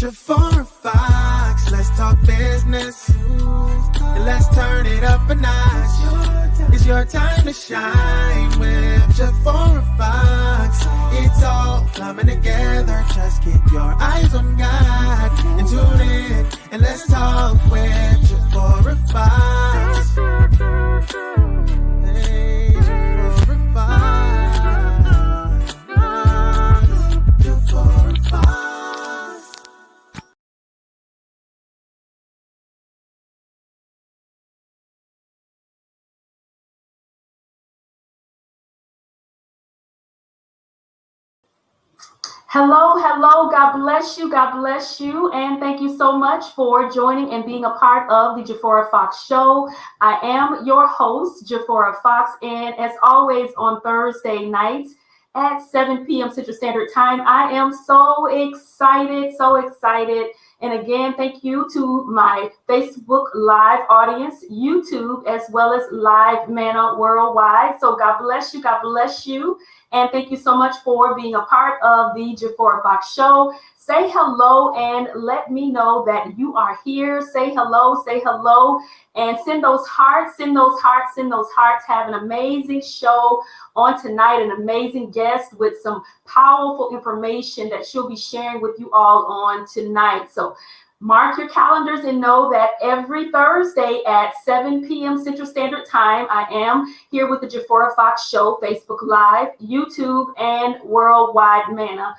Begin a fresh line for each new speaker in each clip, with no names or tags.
Jafora Fox, let's talk business. And let's turn it up a notch. It's your time to shine with Jafora Fox. It's all coming together. Just keep your eyes on God and tune in. And let's talk with Jafora Fox. Hey, Jafora Fox. Jafora Fox.
Hello, God bless you, and thank you so much for joining and being a part of the Jafora Fox Show. I am your host, Jafora Fox, and as always on Thursday nights at 7 p.m. Central Standard Time, I am so excited. And again, thank you to my Facebook Live audience, YouTube, as well as Live Manna Worldwide. So God bless you. And thank you so much for being a part of the Jafora Fox Show. Say hello and let me know that you are here. Say hello, and send those hearts. Have an amazing show on tonight, an amazing guest with some powerful information that she'll be sharing with you all on tonight. So mark your calendars and know that every Thursday at 7 p.m. Central Standard Time, I am here with the Jafora Fox Show, Facebook Live, YouTube, and Worldwide Manna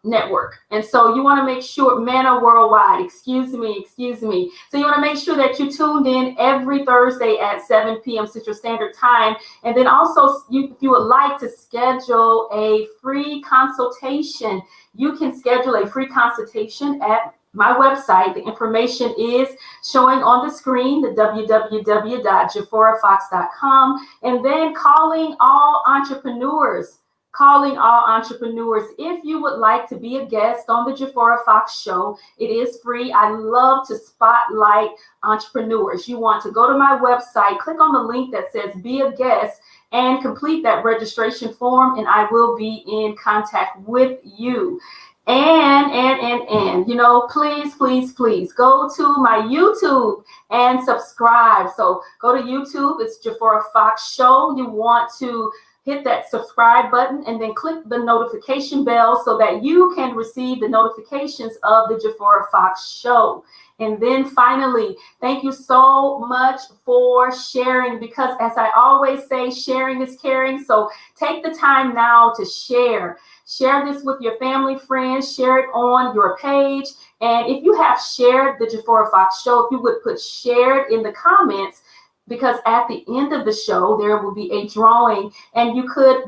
Network. And so you want to make sure, Manna Worldwide, excuse me. So you want to make sure that you tuned in every Thursday at 7 p.m. Central Standard Time. And then also, if you would like to schedule a free consultation, you can schedule a free consultation at my website. The information is showing on the screen, the www.jaforafox.com, and then calling all entrepreneurs. If you would like to be a guest on the Jafora Fox Show, it is free. I love to spotlight entrepreneurs. You want to go to my website, click on the link that says be a guest, and complete that registration form, and I will be in contact with you. And, you know, please go to my YouTube and subscribe. So go to YouTube, it's Jafora Fox Show. You want to hit that subscribe button and then click the notification bell so that you can receive the notifications of the Jafora Fox Show. And then finally, thank you so much for sharing, because as I always say, sharing is caring. So take the time now to share. Share this with your family, friends, share it on your page. And if you have shared the Jafora Fox Show, if you would put shared in the comments, because at the end of the show, there will be a drawing and you can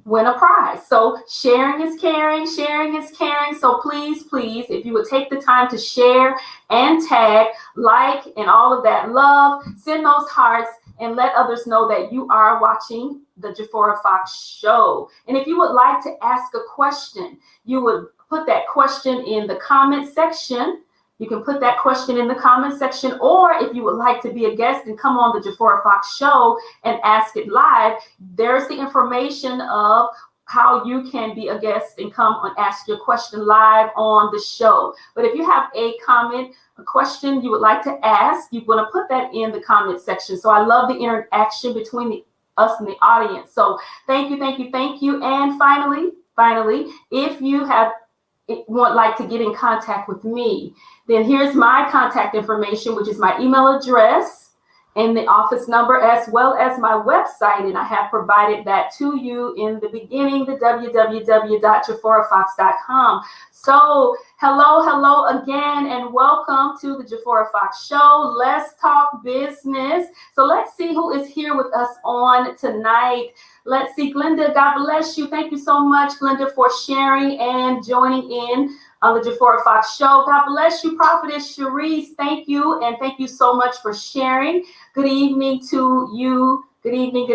win a prize. So sharing is caring. So please, if you would take the time to share and tag, like, and all of that love, send those hearts and let others know that you are watching the Jafora Fox Show. And if you would like to ask a question, you would put that question in the comment section. You can put that question in the comment section, or if you would like to be a guest and come on the Jafora Fox Show and ask it live, there's the information of how you can be a guest and come and ask your question live on the show. But if you have a comment, a question you would like to ask, you want to put that in the comment section. So I love the interaction between us and the audience. So thank you. And finally, if you would like to get in contact with me, then here's my contact information, which is my email address and the office number, as well as my website. And I have provided that to you in the beginning, the www.jaforafox.com. So hello again, and welcome to the Jafora Fox Show. Let's talk business. So let's see who is here with us on tonight. Let's see, Glenda, God bless you. Thank you so much, Glenda, for sharing and joining in on the Jafora Fox Show. God bless you, Prophetess Sharice. Thank you, and thank you so much for sharing. Good evening to you. Good evening.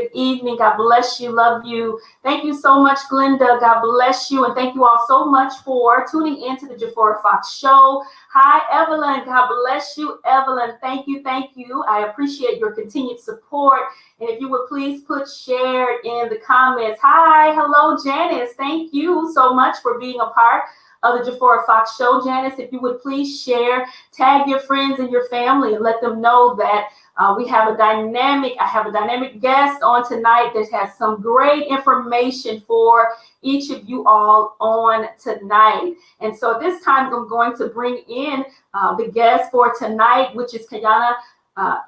God bless you. Love you. Thank you so much, Glenda. God bless you. And thank you all so much for tuning into the Jafora Fox Show. Hi, Evelyn. God bless you, Evelyn. Thank you. I appreciate your continued support. And if you would please put shared in the comments. Hi, hello, Janice. Thank you so much for being a part of the Jafora Fox Show. Janice, if you would please share, tag your friends and your family and let them know that I have a dynamic guest on tonight that has some great information for each of you all on tonight. And so this time I'm going to bring in the guest for tonight, which is Kiyana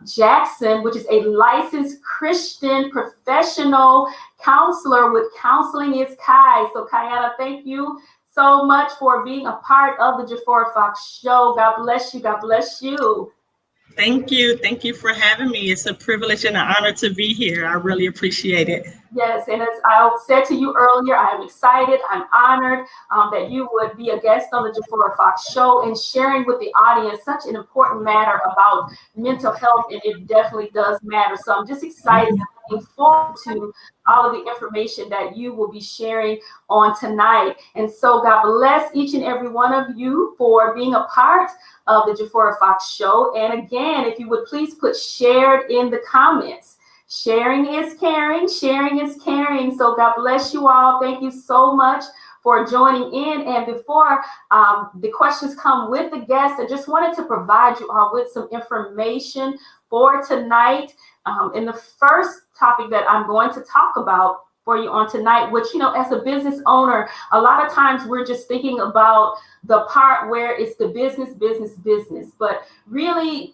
Jackson, which is a licensed Christian professional counselor with Counseling is Kai. So Kiyana, thank you so much for being a part of the Jafora Fox Show. God bless you. God bless you.
Thank you. Thank you for having me. It's a privilege and an honor to be here. I really appreciate it.
Yes, and as I said to you earlier, I'm excited, I'm honored that you would be a guest on the Jafora Fox Show and sharing with the audience such an important matter about mental health, and it definitely does matter. So I'm just excited and looking forward to all of the information that you will be sharing on tonight. And so God bless each and every one of you for being a part of the Jafora Fox Show. And again, if you would please put shared in the comments. Sharing is caring. Sharing is caring. So God bless you all. Thank you so much for joining in. And before the questions come with the guests, I just wanted to provide you all with some information for tonight. In the first topic that I'm going to talk about for you on tonight, which, as a business owner, a lot of times we're just thinking about the part where it's the business, but really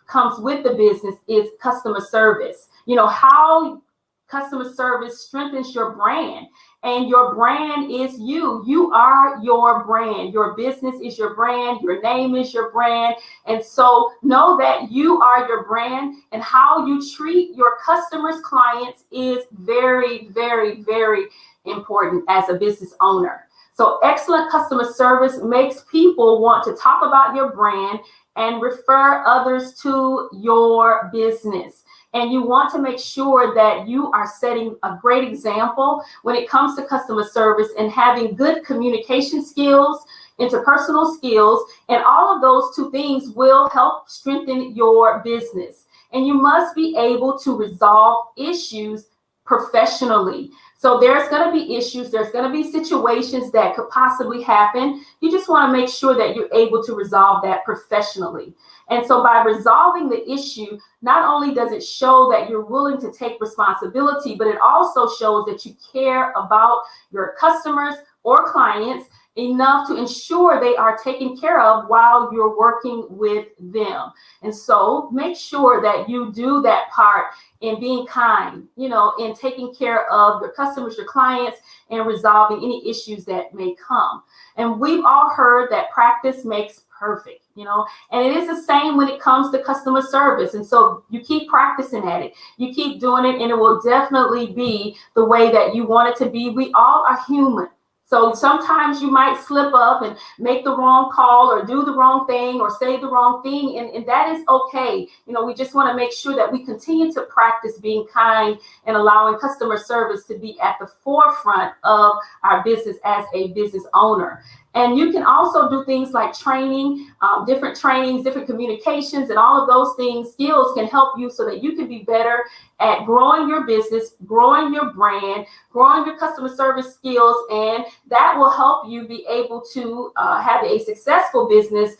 comes with the business is customer service. How customer service strengthens your brand, and your brand is you. You are your brand. Your business is your brand. Your name is your brand. And so know that you are your brand, and how you treat your customers, clients is very, very, very important as a business owner. So excellent customer service makes people want to talk about your brand and refer others to your business. And you want to make sure that you are setting a great example when it comes to customer service and having good communication skills, interpersonal skills, and all of those two things will help strengthen your business. And you must be able to resolve issues professionally. So there's going to be issues, there's going to be situations that could possibly happen. You just want to make sure that you're able to resolve that professionally. And so by resolving the issue, not only does it show that you're willing to take responsibility, but it also shows that you care about your customers or clients enough to ensure they are taken care of while you're working with them. And so make sure that you do that part in being kind, in taking care of your customers, your clients, and resolving any issues that may come. And we've all heard that practice makes perfect, and it is the same when it comes to customer service. And so you keep practicing at it, you keep doing it, and it will definitely be the way that you want it to be. We all are human. So sometimes you might slip up and make the wrong call or do the wrong thing or say the wrong thing. And that is okay. We just want to make sure that we continue to practice being kind and allowing customer service to be at the forefront of our business as a business owner. And you can also do things like training, different trainings, different communications, and all of those things, skills can help you so that you can be better at growing your business, growing your brand, growing your customer service skills, and that will help you be able to have a successful business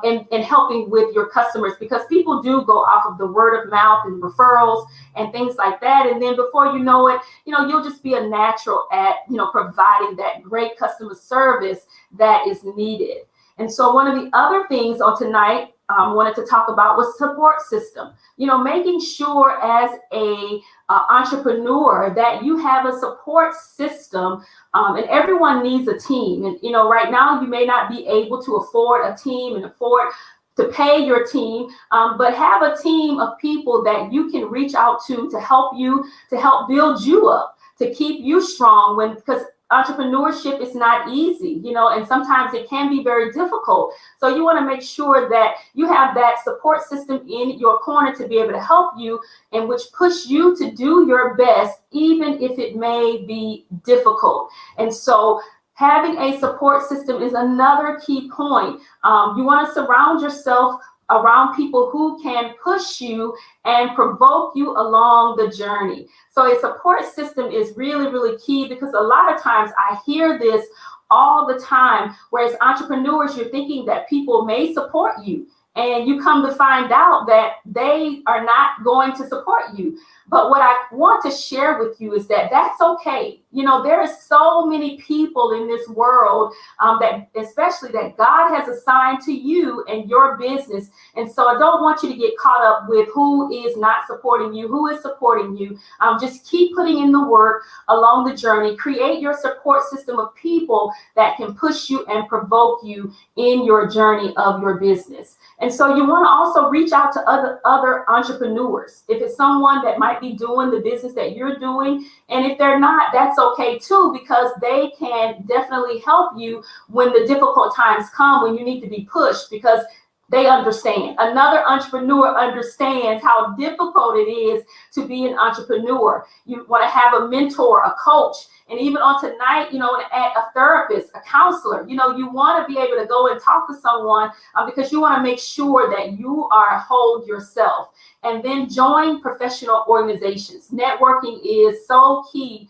in helping with your customers, because people do go off of the word of mouth and referrals and things like that. And then before you know it, you'll just be a natural at, providing that great customer service that is needed. And so one of the other things on tonight I wanted to talk about was support system. Making sure as a entrepreneur that you have a support system, and everyone needs a team. And right now you may not be able to afford a team and afford to pay your team, but have a team of people that you can reach out to help you, to help build you up, to keep you strong because entrepreneurship is not easy, and sometimes it can be very difficult. So you want to make sure that you have that support system in your corner to be able to help you, and which push you to do your best, even if it may be difficult. And so having a support system is another key point. You want to surround yourself around people who can push you and provoke you along the journey. So a support system is really, really key, because a lot of times I hear this all the time. Whereas entrepreneurs, you're thinking that people may support you, and you come to find out that they are not going to support you. But what I want to share with you is that that's okay. You know, there are so many people in this world that, especially that God has assigned to you and your business. And so I don't want you to get caught up with who is not supporting you, who is supporting you. Just keep putting in the work along the journey. Create your support system of people that can push you and provoke you in your journey of your business. And so you want to also reach out to other entrepreneurs. If it's someone that might be doing the business that you're doing, and if they're not, that's okay too, because they can definitely help you when the difficult times come, when you need to be pushed, because they understand. Another entrepreneur understands how difficult it is to be an entrepreneur. You want to have a mentor, a coach, and even on tonight, you know, a therapist, a counselor. You know, you want to be able to go and talk to someone because you want to make sure that you are whole yourself. And then join professional organizations. Networking is so key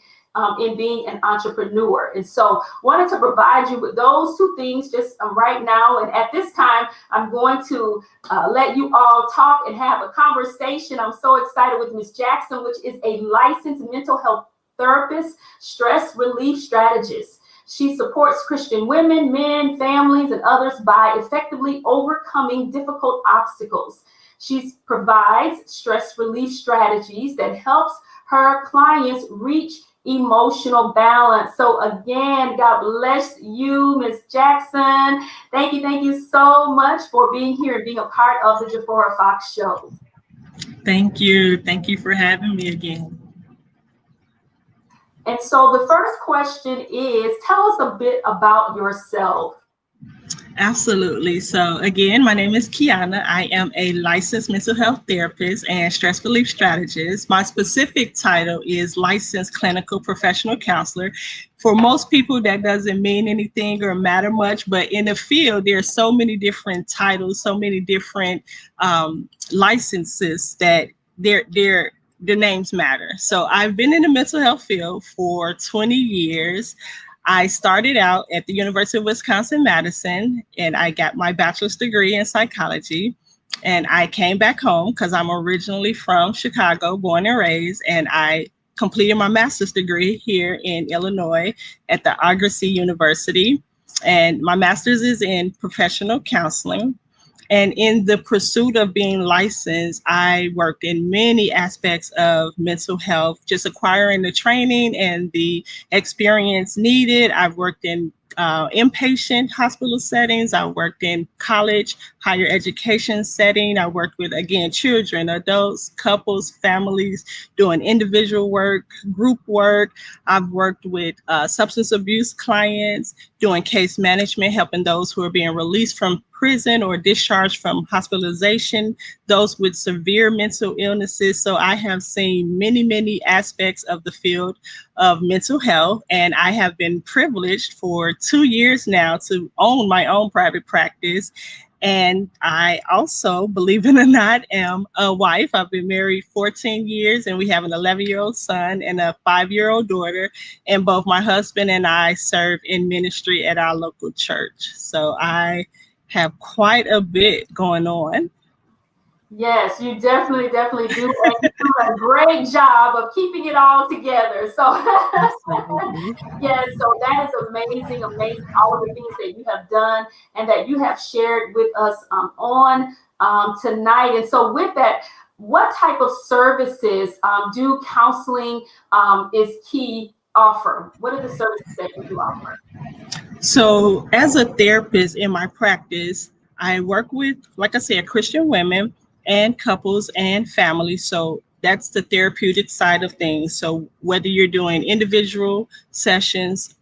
in being an entrepreneur. And so wanted to provide you with those two things just right now. And at this time, I'm going to let you all talk and have a conversation. I'm so excited with Ms. Jackson, which is a licensed mental health therapist, stress relief strategist. She supports Christian women, men, families, and others by effectively overcoming difficult obstacles. She provides stress relief strategies that helps her clients reach emotional balance. So again, God bless you, Ms. Jackson. Thank you so much for being here and being a part of the Jafora Fox Show.
Thank you. Thank you for having me again.
And so the first question is, tell us a bit about yourself.
Absolutely. So again, my name is Kiyana. I am a licensed mental health therapist and stress relief strategist. My specific title is licensed clinical professional counselor. For most people, that doesn't mean anything or matter much, but in the field, there are so many different titles, so many different licenses that the names matter. So I've been in the mental health field for 20 years. I started out at the University of Wisconsin-Madison, and I got my bachelor's degree in psychology. And I came back home because I'm originally from Chicago, born and raised, and I completed my master's degree here in Illinois at the Argosy University. And my master's is in professional counseling. And in the pursuit of being licensed, I worked in many aspects of mental health, just acquiring the training and the experience needed. I've worked in inpatient hospital settings. I worked in college, higher education setting. I worked with, again, children, adults, couples, families, doing individual work, group work. I've worked with substance abuse clients, doing case management, helping those who are being released from prison or discharged from hospitalization, those with severe mental illnesses. So I have seen many aspects of the field of mental health, and I have been privileged for 2 years now to own my own private practice. And I also, believe it or not, am a wife. I've been married 14 years, and we have an 11-year-old son and a 5-year-old daughter. And both my husband and I serve in ministry at our local church. So I have quite a bit going on.
Yes, you definitely do. And you do a great job of keeping it all together. So, yes, so that is amazing, all of the things that you have done and that you have shared with us on tonight. And so with that, what type of services do counseling is key offer? What are the services that you do offer?
So as a therapist in my practice, I work with, like I said, Christian women and couples and families. So that's the therapeutic side of things. So whether you're doing individual sessions,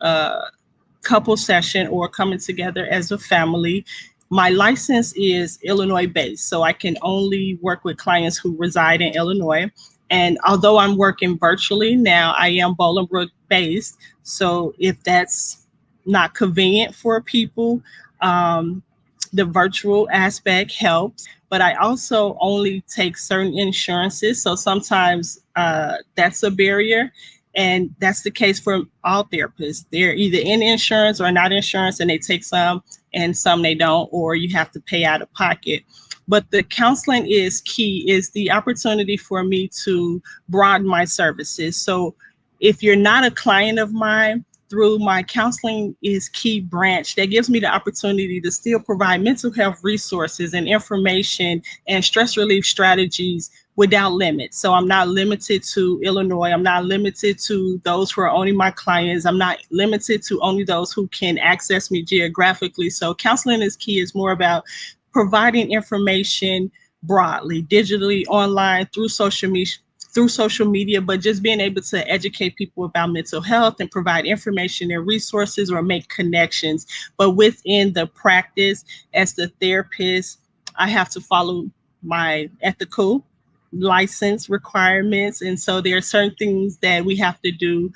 couple session, or coming together as a family, my license is Illinois based. So I can only work with clients who reside in Illinois. And although I'm working virtually now, I am Bolingbrook based. So if that's not convenient for people, the virtual aspect helps. But I also only take certain insurances. So sometimes that's a barrier. And that's the case for all therapists. They're either in insurance or not insurance, and they take some and some they don't, or you have to pay out of pocket. But the counseling is key, is the opportunity for me to broaden my services. So if you're not a client of mine, through my counseling is key branch that gives me the opportunity to still provide mental health resources and information and stress relief strategies without limit. So I'm not limited to Illinois. I'm not limited to those who are only my clients. I'm not limited to only those who can access me geographically. So counseling is key. It's more about providing information broadly, digitally, online, through social media, but just being able to educate people about mental health and provide information and resources or make connections. But within the practice, as the therapist, I have to follow my ethical license requirements. And so there are certain things that we have to do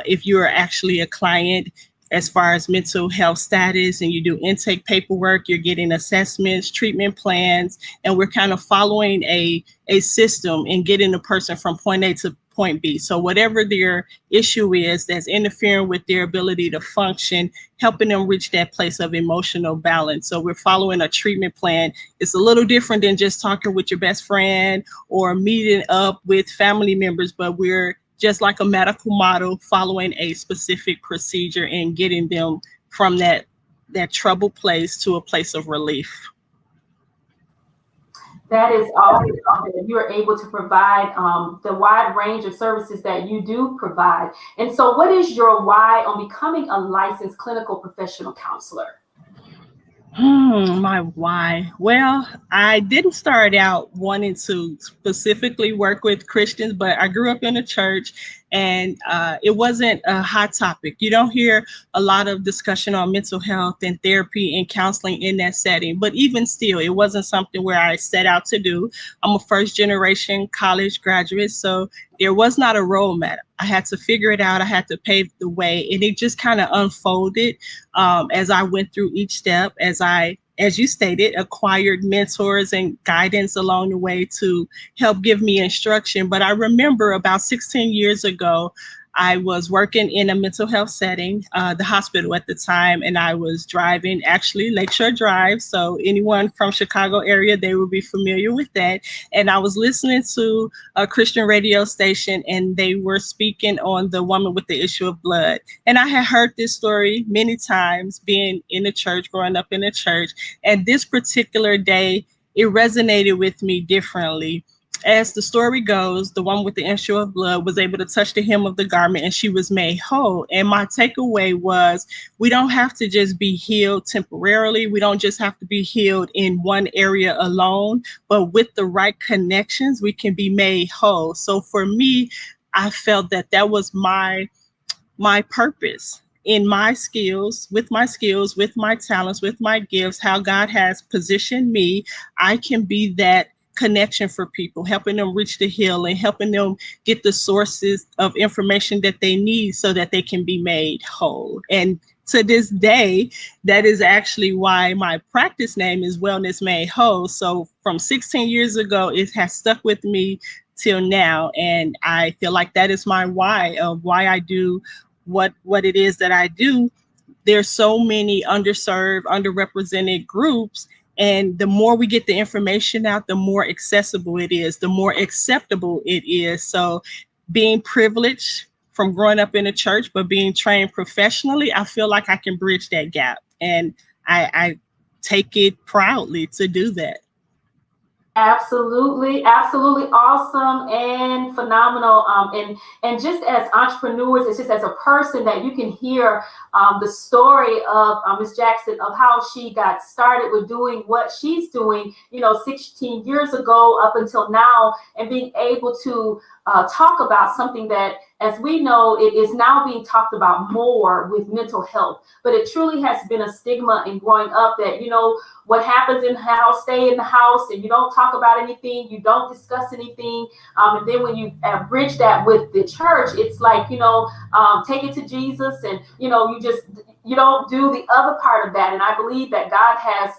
if you're actually a client, as far as mental health status, and you do intake paperwork, you're getting assessments, treatment plans, and we're kind of following a system and getting the person from point A to point B. So whatever their issue is that's interfering with their ability to function, helping them reach that place of emotional balance. So we're following a treatment plan. It's a little different than just talking with your best friend or meeting up with family members, but we're just like a medical model, following a specific procedure and getting them from that troubled place to a place of relief.
That is awesome that you are able to provide the wide range of services that you do provide. And so what is your why on becoming a licensed clinical professional counselor?
My why. Well, I didn't start out wanting to specifically work with Christians, but I grew up in a church, and it wasn't a hot topic. You don't hear a lot of discussion on mental health and therapy and counseling in that setting. But even still, it wasn't something where I set out to do. I'm a first generation college graduate, so there was not a roadmap. I had to figure it out. I had to pave the way, and it just kind of unfolded as I went through each step, as you stated, acquired mentors and guidance along the way to help give me instruction. But I remember about 16 years ago, I was working in a mental health setting, the hospital at the time, and I was driving, actually Lakeshore Drive. So anyone from Chicago area, they will be familiar with that. And I was listening to a Christian radio station, and they were speaking on the woman with the issue of blood. And I had heard this story many times, being in the church, growing up in the church. And this particular day, it resonated with me differently. As the story goes, the one with the issue of blood was able to touch the hem of the garment, and she was made whole. And my takeaway was, we don't have to just be healed temporarily. We don't just have to be healed in one area alone, but with the right connections, we can be made whole. So for me, I felt that that was my purpose. In my skills, with my talents, with my gifts, how God has positioned me, I can be that connection for people, helping them reach the healing, helping them get the sources of information that they need so that they can be made whole. And to this day, that is actually why my practice name is Wellness Made Whole. So from 16 years ago, it has stuck with me till now. And I feel like that is my why of why I do what it is that I do. There's so many underserved, underrepresented groups. And the more we get the information out, the more accessible it is, the more acceptable it is. So being privileged from growing up in a church, but being trained professionally, I feel like I can bridge that gap. And I take it proudly to do that.
Absolutely awesome and phenomenal. And just as entrepreneurs, it's just as a person that you can hear the story of Ms. Jackson, of how she got started with doing what she's doing, 16 years ago up until now, and being able to talk about something that, as we know, it is now being talked about more with mental health. But it truly has been a stigma in growing up that, what happens in the house, stay in the house, and you don't talk about anything, you don't discuss anything. And then when you bridge that with the church, it's like, take it to Jesus, and, you just you don't do the other part of that. And I believe that God has,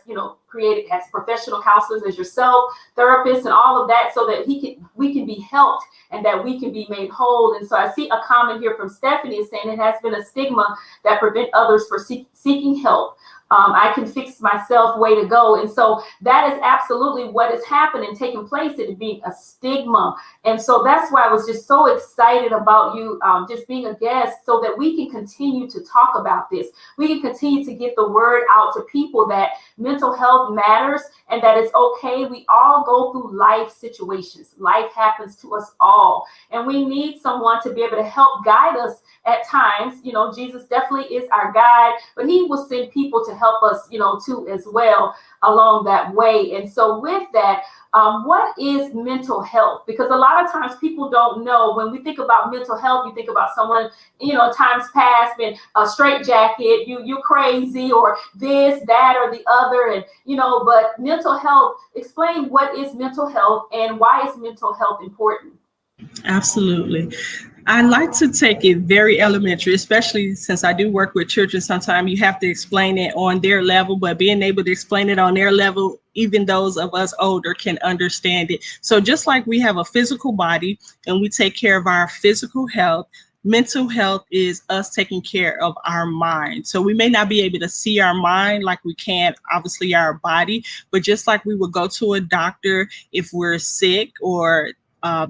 created as professional counselors as yourself, therapists, and all of that, so that we can be helped and that we can be made whole. And so I see a comment here from Stephanie saying it has been a stigma that prevent others from seeking help. I can fix myself, way to go. And so that is absolutely what is happening, taking place, it being a stigma. And so that's why I was just so excited about you just being a guest, so that we can continue to talk about this. We can continue to get the word out to people that mental health matters and that it's okay. We all go through life situations. Life happens to us all. And we need someone to be able to help guide us at times. Jesus definitely is our guide, but he will send people to help us, too, as well along that way. And so with that, what is mental health? Because a lot of times people don't know. When we think about mental health, you think about someone, times past been a straitjacket, you're crazy, or this, that, or the other. And, but mental health, explain what is mental health and why is mental health important?
Absolutely. I like to take it very elementary, especially since I do work with children. Sometimes you have to explain it on their level, but being able to explain it on their level, even those of us older can understand it. So just like we have a physical body and we take care of our physical health, mental health is us taking care of our mind. So we may not be able to see our mind like we can, obviously, our body, but just like we would go to a doctor if we're sick, or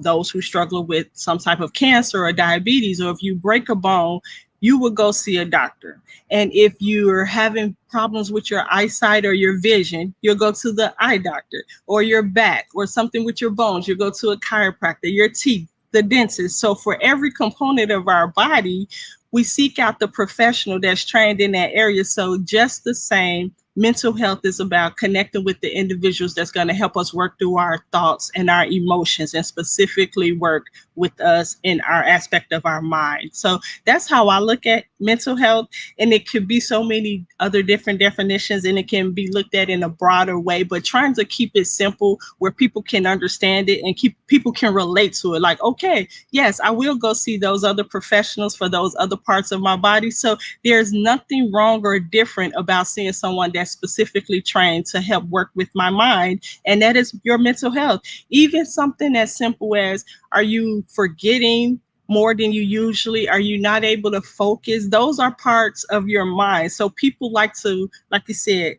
those who struggle with some type of cancer or diabetes, or if you break a bone, you will go see a doctor. And if you're having problems with your eyesight or your vision, you'll go to the eye doctor. Or your back or something with your bones, you'll go to a chiropractor. Your teeth, the dentist. So for every component of our body, we seek out the professional that's trained in that area. So just the same, mental health is about connecting with the individuals that's going to help us work through our thoughts and our emotions, and specifically work with us in our aspect of our mind. So that's how I look at mental health. And it could be so many other different definitions, and it can be looked at in a broader way, but trying to keep it simple where people can understand it and people can relate to it. Like, okay, yes, I will go see those other professionals for those other parts of my body. So there's nothing wrong or different about seeing someone that's specifically trained to help work with my mind, and that is your mental health. Even something as simple as, are you forgetting more than you usually? Are you not able to focus? Those are parts of your mind. So people like to, like you said,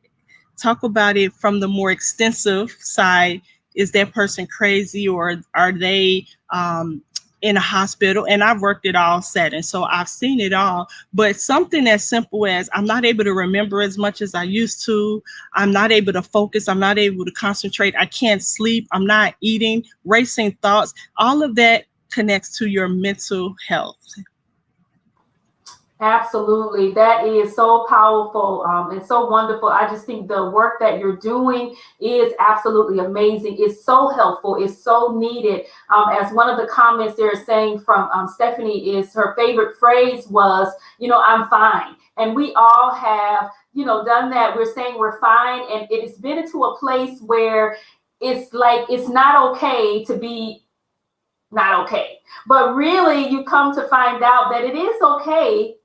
talk about it from the more extensive side. Is that person crazy, or are they in a hospital? And I've worked at all settings, so I've seen it all. But something as simple as, I'm not able to remember as much as I used to. I'm not able to focus. I'm not able to concentrate. I can't sleep. I'm not eating, racing thoughts. All of that connects to your mental health.
Absolutely. That is so powerful and so wonderful. I just think the work that you're doing is absolutely amazing. It's so helpful. It's so needed. As one of the comments they're saying from Stephanie, is her favorite phrase was, I'm fine. And we all have, done that. We're saying we're fine. And it has been into a place where it's like, it's not okay to be not okay. But really, you come to find out that it is okay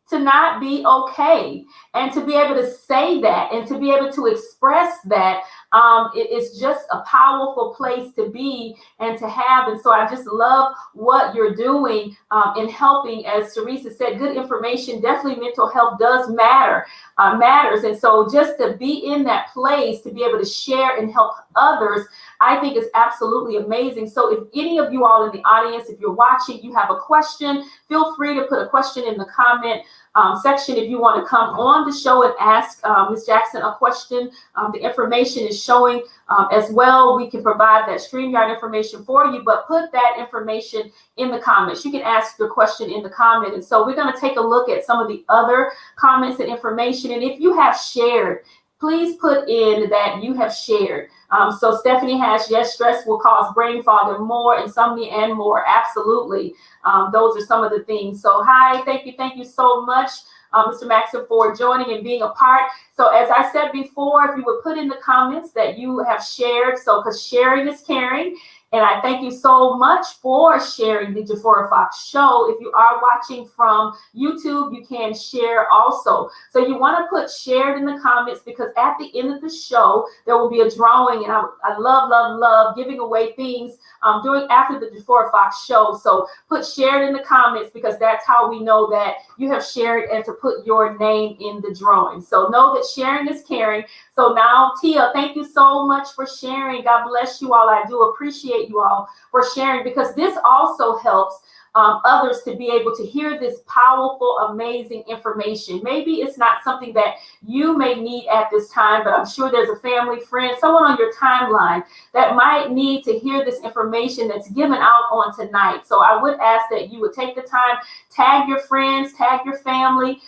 to not be okay, and to be able to say that and to be able to express that. It's just a powerful place to be and to have. And so I just love what you're doing in helping. As Teresa said, good information. Definitely mental health does matters. And so just to be in that place, to be able to share and help others, I think is absolutely amazing. So if any of you all in the audience, if you're watching, you have a question, feel free to put a question in the comment section. If you want to come on the show and ask Ms. Jackson a question, the information is showing as well. We can provide that StreamYard information for you, but put that information in the comments. You can ask your question in the comment. And so we're going to take a look at some of the other comments and information. And if you have shared, please put in that you have shared. So Stephanie has, yes, stress will cause brain fog and more, insomnia and more. Absolutely. Those are some of the things. So hi, thank you so much, Mr. Maxon, for joining and being a part. So as I said before, if you would put in the comments that you have shared, so because sharing is caring. And I thank you so much for sharing the Jafora Fox Show. If you are watching from YouTube, you can share also. So you want to put shared in the comments, because at the end of the show, there will be a drawing. And I love giving away things during after the Jafora Fox Show. So put shared in the comments, because that's how we know that you have shared, and to put your name in the drawing. So know that sharing is caring. So now, Tia, thank you so much for sharing. God bless you all. I do appreciate you all for sharing, because this also helps others to be able to hear this powerful, amazing information. Maybe it's not something that you may need at this time, but I'm sure there's a family, friend, someone on your timeline that might need to hear this information that's given out on tonight. So I would ask that you would take the time, tag your friends, tag your family,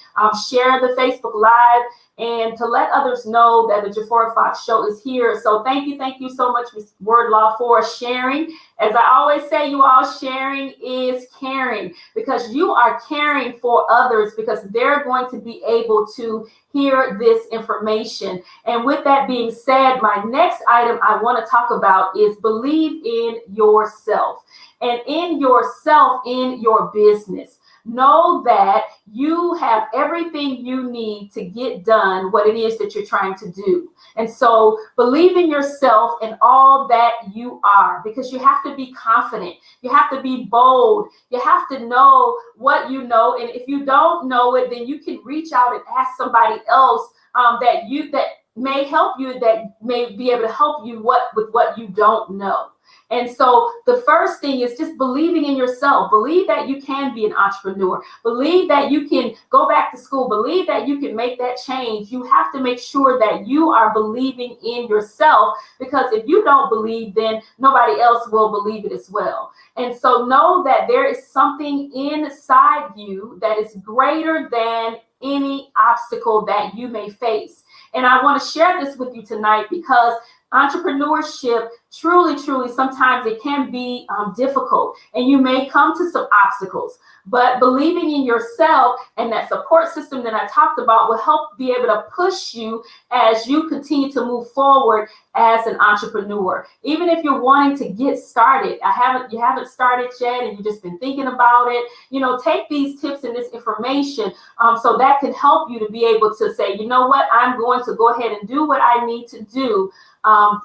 share the Facebook Live, and to let others know that the Jafora Fox Show is here. So thank you so much, Ms. Wordlaw, for sharing. As I always say, you all, sharing is caring, because you are caring for others, because they're going to be able to hear this information. And with that being said, my next item I want to talk about is believe in yourself, and in yourself, in your business. Know that you have everything you need to get done what it is that you're trying to do. And so believe in yourself and all that you are, because you have to be confident. You have to be bold. You have to know what you know. And if you don't know it, then you can reach out and ask somebody else that may help you, that may be able to help you with what you don't know. And so the first thing is just believing in yourself. Believe that you can be an entrepreneur. Believe that you can go back to school. Believe that you can make that change. You have to make sure that you are believing in yourself, because if you don't believe, then nobody else will believe it as well. And so know that there is something inside you that is greater than any obstacle that you may face. And I want to share this with you tonight, because entrepreneurship, truly, sometimes it can be difficult, and you may come to some obstacles, but believing in yourself and that support system that I talked about will help be able to push you as you continue to move forward as an entrepreneur. Even if you're wanting to get started, you haven't started yet, and you've just been thinking about it, take these tips and this information so that can help you to be able to say, you know what, I'm going to go ahead and do what I need to do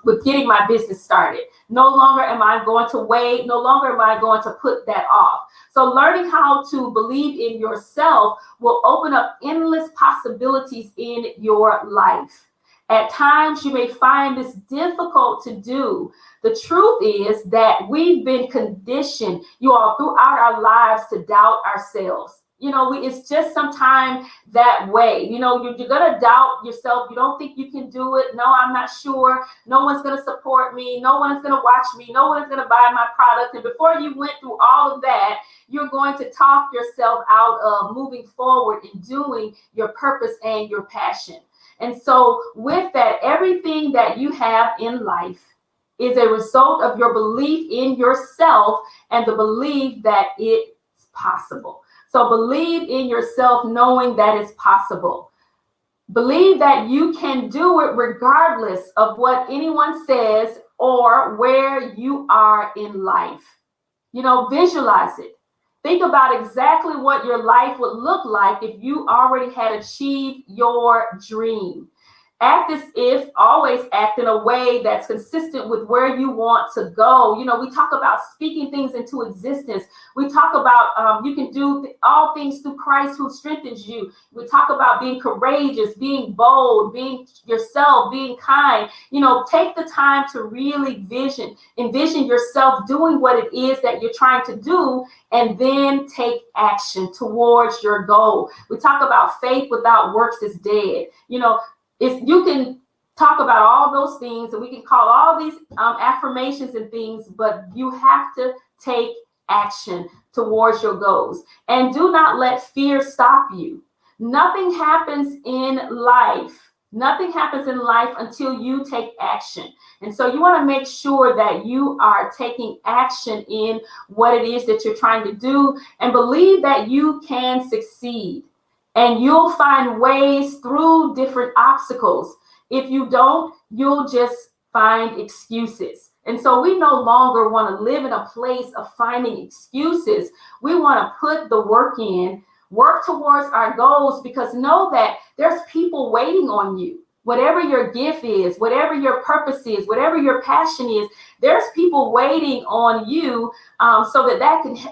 with getting my business started. No longer am I going to wait. No longer am I going to put that off. So learning how to believe in yourself will open up endless possibilities in your life. At times, you may find this difficult to do. The truth is that we've been conditioned, you all, throughout our lives to doubt ourselves. It's just sometimes that way. You're going to doubt yourself. You don't think you can do it. No, I'm not sure. No one's going to support me. No one is going to watch me. No one is going to buy my product. And before you went through all of that, you're going to talk yourself out of moving forward and doing your purpose and your passion. And so with that, everything that you have in life is a result of your belief in yourself and the belief that it's possible. So believe in yourself, knowing that it's possible. Believe that you can do it regardless of what anyone says or where you are in life. Visualize it. Think about exactly what your life would look like if you already had achieved your dream. Act as if, always act in a way that's consistent with where you want to go. We talk about speaking things into existence. We talk about you can do all things through Christ who strengthens you. We talk about being courageous, being bold, being yourself, being kind. Take the time to really envision yourself doing what it is that you're trying to do, and then take action towards your goal. We talk about faith without works is dead. You can talk about all those things, and we can call all these affirmations and things, but you have to take action towards your goals. And do not let fear stop you. Nothing happens in life until you take action. And so you want to make sure that you are taking action in what it is that you're trying to do, and believe that you can succeed. And you'll find ways through different obstacles. If you don't, you'll just find excuses. And so we no longer want to live in a place of finding excuses. We want to put the work in, work towards our goals, because know that there's people waiting on you. Whatever your gift is, whatever your purpose is, whatever your passion is, there's people waiting on you, so that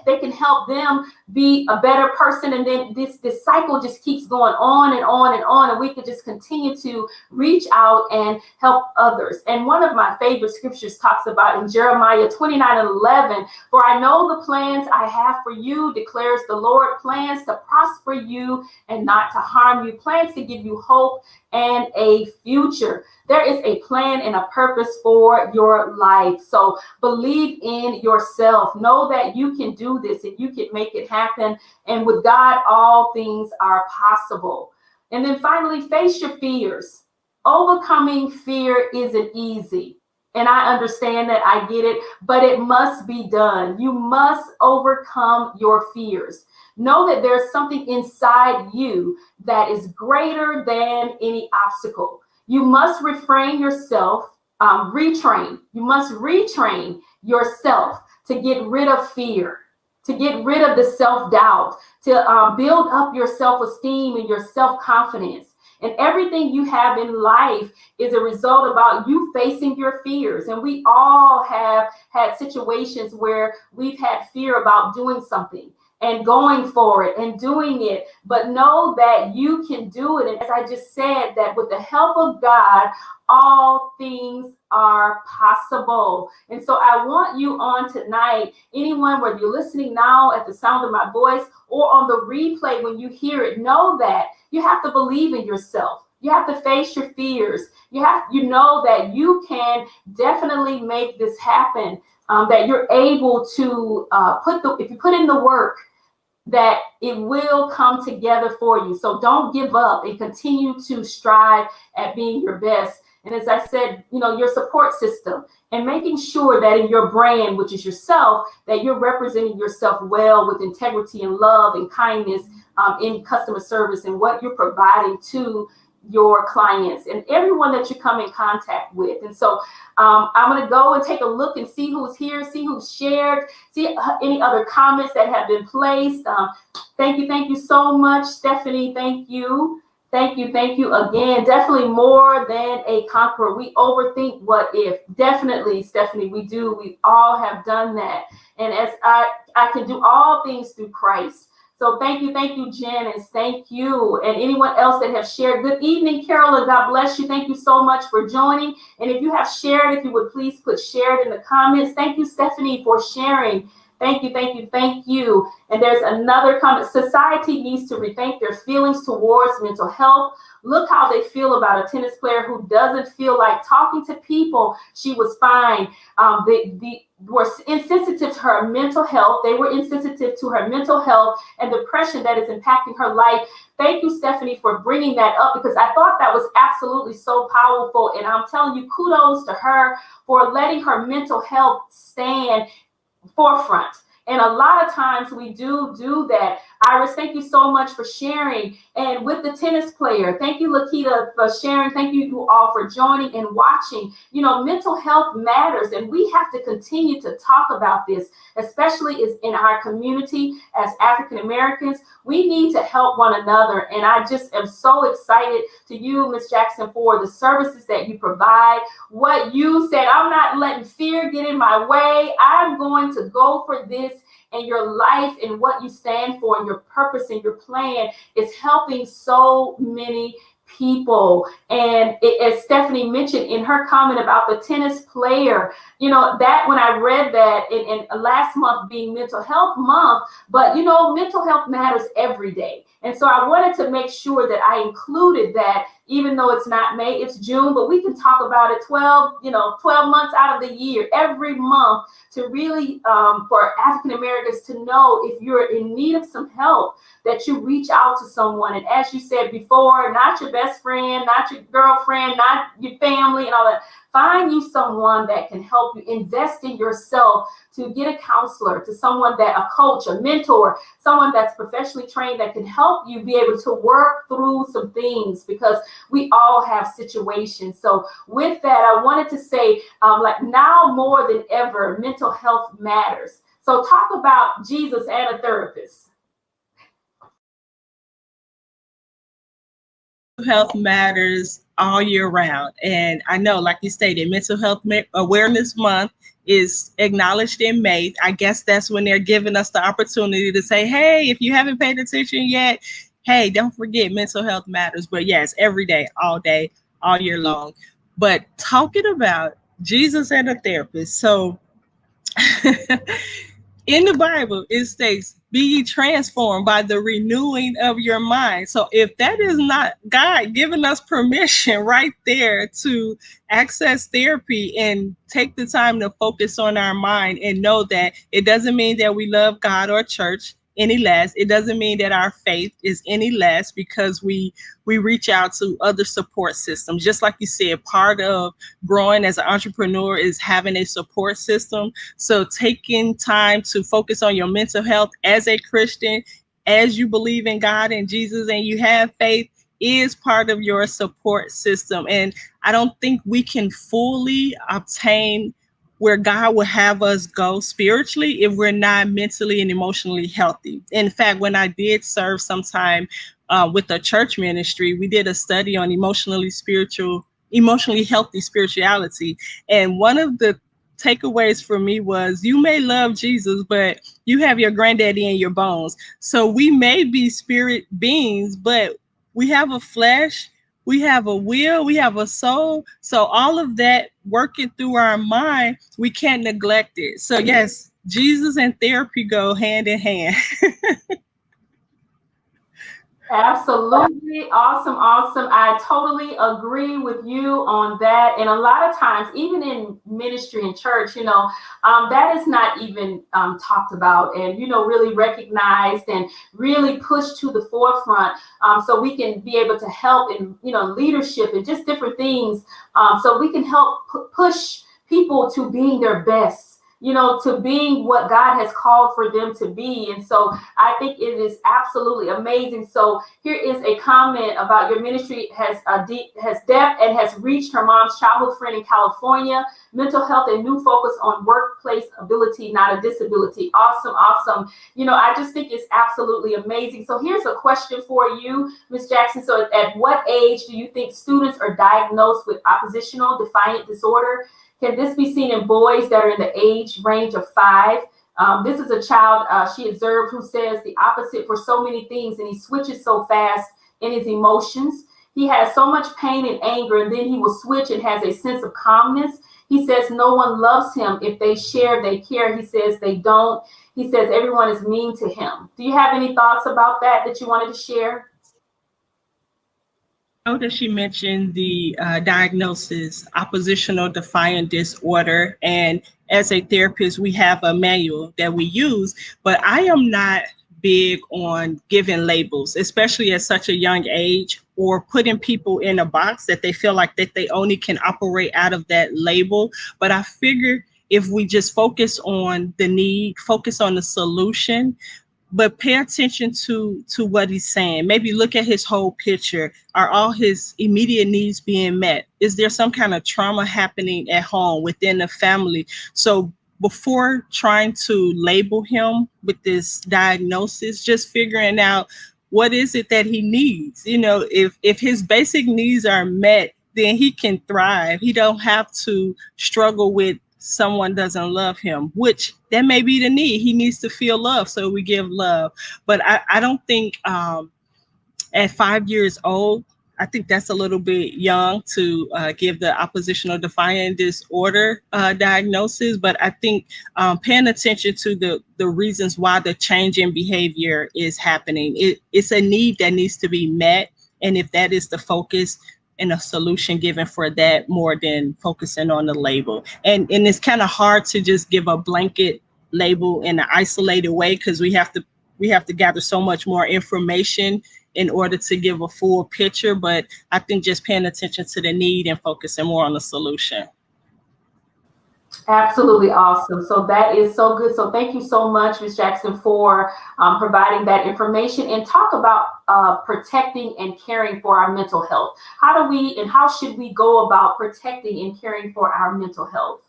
they can help them be a better person. And then this cycle just keeps going on and on and on, and we could just continue to reach out and help others. And one of my favorite scriptures talks about in Jeremiah 29:11, for I know the plans I have for you, declares the Lord, plans to prosper you and not to harm you, plans to give you hope and a future. There is a plan and a purpose for your life. So believe in yourself. Know that you can do this and you can make it happen. And with God, all things are possible. And then finally, face your fears. Overcoming fear isn't easy. And I understand that, I get it, but it must be done. You must overcome your fears. Know that there's something inside you that is greater than any obstacle. You must refrain yourself, retrain. You must retrain yourself to get rid of fear, to get rid of the self-doubt, to build up your self-esteem and your self-confidence. And everything you have in life is a result about you facing your fears. And we all have had situations where we've had fear about doing something and going for it and doing it, but know that you can do it. And as I just said, that with the help of God, all things are possible. And so I want you on tonight, anyone, whether you're listening now at the sound of my voice or on the replay when you hear it, know that you have to believe in yourself. You have to face your fears. You know that you can definitely make this happen, that you're able to if you put in the work, that it will come together for you. So don't give up and continue to strive at being your best. And as I said, your support system and making sure that in your brand, which is yourself, that you're representing yourself well with integrity and love and kindness in customer service and what you're providing to your clients and everyone that you come in contact with. And so I'm going to go and take a look and see who's here, see who's shared, see any other comments that have been placed. Thank you so much, Stephanie. Thank you again. Definitely more than a conqueror. We overthink what if. Definitely, Stephanie, we do. We all have done that. And as I can do all things through Christ. So thank you, Janice. Thank you. And anyone else that have shared. Good evening, Carolyn. God bless you. Thank you so much for joining. And if you have shared, if you would please put shared in the comments. Thank you, Stephanie, for sharing. Thank you. And there's another comment. Society needs to rethink their feelings towards mental health. Look how they feel about a tennis player who doesn't feel like talking to people. She was fine. They were insensitive to her mental health. They were insensitive to her mental health and depression that is impacting her life. Thank you, Stephanie, for bringing that up, because I thought that was absolutely so powerful. And I'm telling you, kudos to her for letting her mental health stand forefront. And a lot of times we do that. Iris, thank you so much for sharing. And with the tennis player, thank you, Lakita, for sharing. Thank you all for joining and watching. Mental health matters, and we have to continue to talk about this, especially in our community as African Americans. We need to help one another. And I just am so excited to you, Ms. Jackson, for the services that you provide. What you said, I'm not letting fear get in my way. I'm going to go for this. And your life and what you stand for and your purpose and your plan is helping so many people. And as Stephanie mentioned in her comment about the tennis player, that when I read that in last month being mental health month, but mental health matters every day. And so I wanted to make sure that I included that, even though it's not May, it's June, but we can talk about it 12 months out of the year, every month, to really, for African Americans to know if you're in need of some help, that you reach out to someone. And as you said before, not your best friend, not your girlfriend, not your family and all that. Find you someone that can help you. Invest in yourself to get a counselor, to someone that, a coach, a mentor, someone that's professionally trained that can help you be able to work through some things, because we all have situations. So with that, I wanted to say, like now more than ever, mental health matters. So talk about Jesus and a therapist.
Health matters all year round. And I know, like you stated, Mental Health Awareness Month is acknowledged in May. I guess that's when they're giving us the opportunity to say, hey, if you haven't paid attention yet, hey, don't forget mental health matters. But yes, every day, all year long. But talking about Jesus and a therapist. So in the Bible, it states, be ye transformed by the renewing of your mind. So if that is not God giving us permission right there to access therapy and take the time to focus on our mind and know that it doesn't mean that we love God or church any less. It doesn't mean that our faith is any less because we reach out to other support systems. Just like you said, part of growing as an entrepreneur is having a support system. So taking time to focus on your mental health as a Christian, as you believe in God and Jesus and you have faith, is part of your support system. And I don't think we can fully obtain where God will have us go spiritually if we're not mentally and emotionally healthy. In fact, when I did serve some time with the church ministry, we did a study on emotionally healthy spirituality. And one of the takeaways for me was, you may love Jesus, but you have your granddaddy in your bones. So we may be spirit beings, but we have a flesh, we have a will, we have a soul. So all of that working through our mind, we can't neglect it. So yes, Jesus and therapy go hand in hand.
Absolutely. Awesome. Awesome. I totally agree with you on that. And a lot of times, even in ministry and church, that is not even talked about and, really recognized and really pushed to the forefront, so we can be able to help in, leadership and just different things. So we can help push people to being their best, to being what God has called for them to be. And so I think it is absolutely amazing. So here is a comment about your ministry has depth and has reached her mom's childhood friend in California. Mental health and new focus on workplace ability, not a disability. Awesome, awesome. I just think it's absolutely amazing. So here's a question for you, Ms. Jackson. So at what age do you think students are diagnosed with oppositional defiant disorder? Can this be seen in boys that are in the age range of 5? This is a child she observed who says the opposite for so many things, and he switches so fast in his emotions. He has so much pain and anger, and then he will switch and has a sense of calmness. He says no one loves him. If they share, they care. He says they don't. He says everyone is mean to him. Do you have any thoughts about that you wanted to share?
I know that she mentioned the diagnosis, oppositional defiant disorder. And as a therapist, we have a manual that we use, but I am not big on giving labels, especially at such a young age, or putting people in a box that they feel like that they only can operate out of that label. But I figure if we just focus on the need, focus on the solution, but pay attention to what he's saying. Maybe look at his whole picture. Are all his immediate needs being met? Is there some kind of trauma happening at home, within the family? So before trying to label him with this diagnosis, just figuring out what is it that he needs. If his basic needs are met, then he can thrive. He don't have to struggle with someone doesn't love him, which that may be the need. He needs to feel love, so we give love. But I don't think at 5 years old, I think that's a little bit young to give the oppositional defiant disorder diagnosis. But I think paying attention to the reasons why the change in behavior is happening. It's a need that needs to be met. And if that is the focus, and a solution given for that, more than focusing on the label. And it's kind of hard to just give a blanket label in an isolated way, because we have to gather so much more information in order to give a full picture, but I think just paying attention to the need and focusing more on the solution.
Absolutely awesome. So that is so good. So thank you so much, Ms. Jackson, for providing that information, and talk about protecting and caring for our mental health. How do we and how should we go about protecting and caring for our mental health?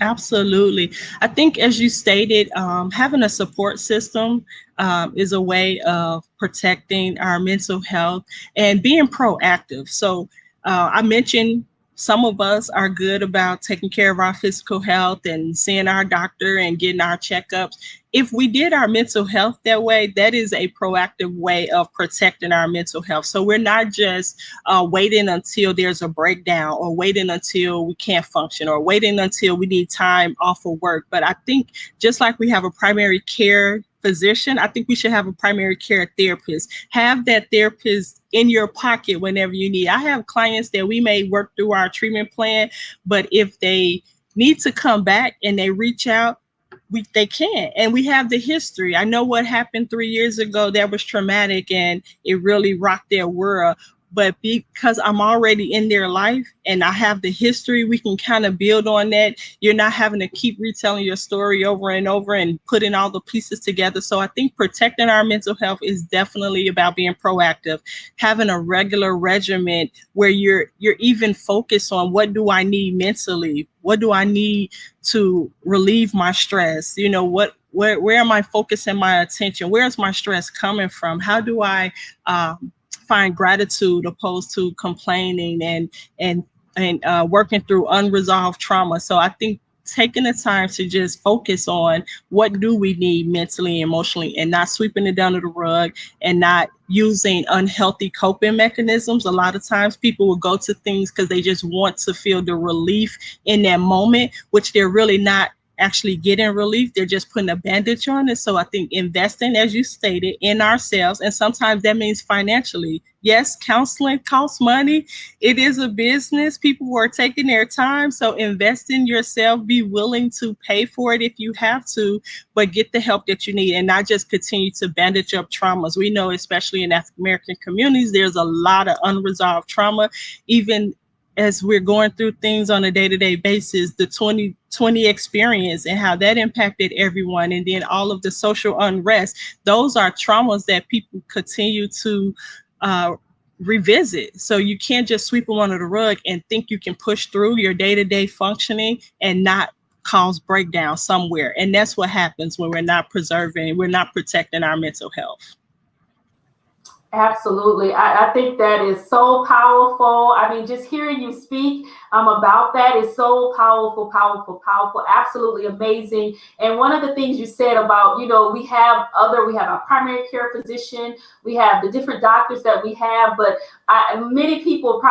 Absolutely. I think, as you stated, having a support system is a way of protecting our mental health and being proactive. So I mentioned some of us are good about taking care of our physical health and seeing our doctor and getting our checkups. If we did our mental health that way, that is a proactive way of protecting our mental health. So we're not just waiting until there's a breakdown, or waiting until we can't function, or waiting until we need time off of work. But I think just like we have a primary care physician, I think we should have a primary care therapist. Have that therapist in your pocket whenever you need. I have clients that we may work through our treatment plan, but if they need to come back and they reach out, they can. And we have the history. I know what happened 3 years ago that was traumatic and it really rocked their world. But because I'm already in their life and I have the history, we can kind of build on that. You're not having to keep retelling your story over and over and putting all the pieces together. So I think protecting our mental health is definitely about being proactive, having a regular regimen where you're even focused on, what do I need mentally? What do I need to relieve my stress? You know, where am I focusing my attention? Where's my stress coming from? How do I find gratitude opposed to complaining and working through unresolved trauma? So I think taking the time to just focus on what do we need mentally and emotionally, and not sweeping it under the rug and not using unhealthy coping mechanisms. A lot of times people will go to things because they just want to feel the relief in that moment, which they're really not actually getting relief. They're just putting a bandage on it. So I think investing, as you stated, in ourselves, and sometimes that means financially. Yes, counseling costs money. It is a business. People are taking their time. So invest in yourself. Be willing to pay for it if you have to, but get the help that you need, and not just continue to bandage up traumas. We know, especially in African American communities, there's a lot of unresolved trauma. Even as we're going through things on a day-to-day basis, the 2020 experience and how that impacted everyone, and then all of the social unrest, those are traumas that people continue to revisit. So you can't just sweep them under the rug and think you can push through your day-to-day functioning and not cause breakdown somewhere. And that's what happens when we're not protecting our mental health.
Absolutely. I think that is so powerful. I mean, just hearing you speak about that is so powerful, powerful, powerful, absolutely amazing. And one of the things you said about, we have our primary care physician, we have the different doctors that we have, but many people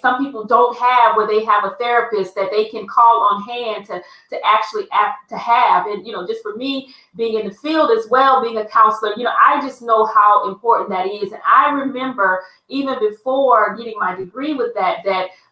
some people don't have where they have a therapist that they can call on hand to actually have. And, just for me, being in the field as well, being a counselor, I just know how important that is. And I remember even before getting my degree with that